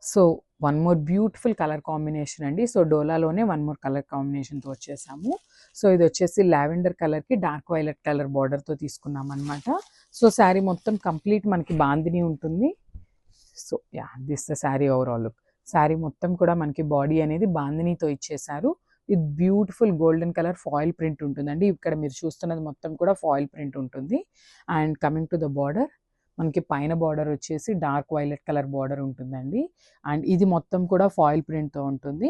So one more beautiful colour combination అండి. So డోలాలోనే one more colour కాంబినేషన్తో వచ్చేసాము. So ఇది వచ్చేసి లావెండర్ కలర్కి డార్క్ వైలెట్ కలర్ బార్డర్తో తీసుకున్నాం అనమాట. సో శారీ మొత్తం కంప్లీట్ మనకి బాందిని ఉంటుంది. So yeah this the sari overall look. Sari మొత్తం కూడా మనకి బాడీ అనేది బాందినీతో ఇచ్చేసారు. With beautiful golden colour foil print ఉంటుందండి. ఇక్కడ మీరు చూస్తున్నది మొత్తం కూడా ఫాయిల్ ప్రింట్ ఉంటుంది. And coming to the border, మనకి పైన బార్డర్ వచ్చేసి డార్క్ వైలెట్ కలర్ బార్డర్ ఉంటుందండి. అండ్ ఇది మొత్తం కూడా ఫాయిల్ ప్రింట్తో ఉంటుంది.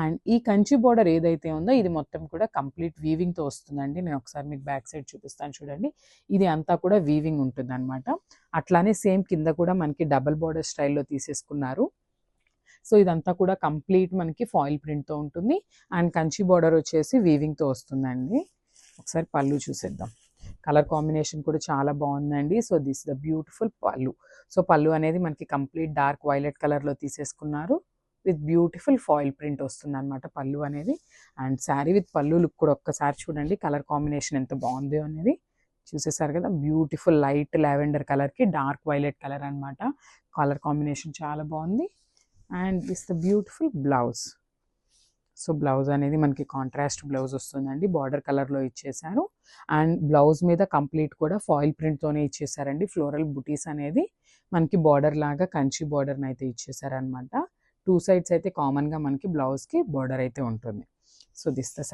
అండ్ ఈ కంచి బార్డర్ ఏదైతే ఉందో ఇది మొత్తం కూడా కంప్లీట్ వీవింగ్తో వస్తుందండి. నేను ఒకసారి మీకు బ్యాక్ సైడ్ చూపిస్తాను చూడండి. ఇది అంతా కూడా వీవింగ్ ఉంటుంది అనమాట. అట్లానే సేమ్ కింద కూడా మనకి డబల్ బార్డర్ స్టైల్లో తీసేసుకున్నారు. సో ఇదంతా కూడా కంప్లీట్ మనకి ఫాయిల్ ప్రింట్తో ఉంటుంది. అండ్ కంచి బార్డర్ వచ్చేసి వీవింగ్తో వస్తుందండి. ఒకసారి పళ్ళు చూసేద్దాం. కలర్ కాంబినేషన్ కూడా చాలా బాగుందండి. సో దిస్ ద బ్యూటిఫుల్ పళ్ళు. సో పళ్ళు అనేది మనకి కంప్లీట్ డార్క్ వైలెట్ కలర్లో తీసేసుకున్నారు. విత్ బ్యూటిఫుల్ ఫాయిల్ ప్రింట్ వస్తుంది అనమాట పళ్ళు అనేది. అండ్ శారీ విత్ పళ్ళు లుక్ కూడా ఒక్కసారి చూడండి. కలర్ కాంబినేషన్ ఎంత బాగుందో అనేది చూసేసారు కదా. బ్యూటిఫుల్ లైట్ లావెండర్ కలర్కి డార్క్ వైలెట్ కలర్ అనమాట. కలర్ కాంబినేషన్ చాలా బాగుంది. And this the beautiful blouse. So blouse అనేది మనకి కాంట్రాస్ట్ బ్లౌజ్ వస్తుందండి. బార్డర్ కలర్లో ఇచ్చేసారు. అండ్ బ్లౌజ్ మీద కంప్లీట్ కూడా ఫాయిల్ ప్రింట్తోనే ఇచ్చేసారండి. ఫ్లోరల్ బుటీస్ అనేది మనకి బార్డర్ లాగా కంచి బార్డర్ని అయితే ఇచ్చేసారనమాట. 2 సైడ్స్ అయితే కామన్గా మనకి బ్లౌజ్కి బార్డర్ అయితే ఉంటుంది. So this the